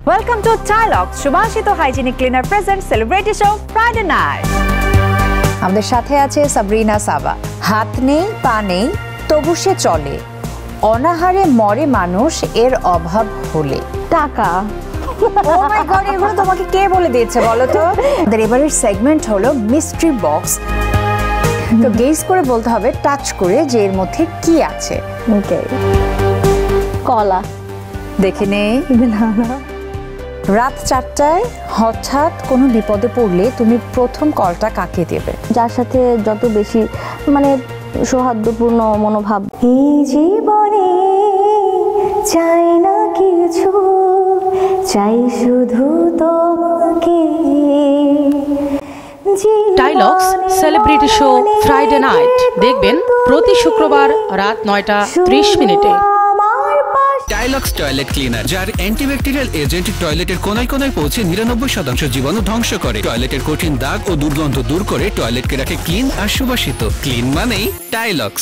Welcome to Dialogues, Shubhashito Hygienic Cleaner presents Celebrity Show Friday Night. আমাদের সাথে আছে সাবরিনা সাবা। হাত নেই পা নেই তবু সে চলে, অনাহারে মরে মানুষ এর অভাব হলে। টাকা। Oh my God, এগুলো তোমাকে কে বলে দিয়েছে বলো তো? আমাদের এবারের সেগমেন্ট হলো মিস্ট্রি বক্স। তো গেস করে বলতে হবে, টাচ করে যে এর মধ্যে কি আছে। ওকে। কলা। দেখে নেই। রাত 4টায় হঠাৎ কোনো বিপদে পড়লে তুমি প্রথম কলটা কাকে দেবে? যার সাথে যত বেশি সৌহার্দ্যপূর্ণ মনোভাব। এই জীবনে চাই না কিছু, চাই শুধু তোমাকে। Dialogues celebrity show Friday night দেখবেন প্রতি শুক্রবার রাত 9:30 ডায়লগস টয়লেট ক্লিনার, যার অ্যান্টিব্যাকটেরিয়াল এজেন্ট টয়লেটের কোনায় কোনায় পৌঁছে 99% জীবাণু ধ্বংস করে, টয়লেটের কঠিন দাগ ও দুর্গন্ধ দূর করে টয়লেটকে রাখে ক্লিন আর সুবাসিত। ক্লিন মানেই ডায়লগস।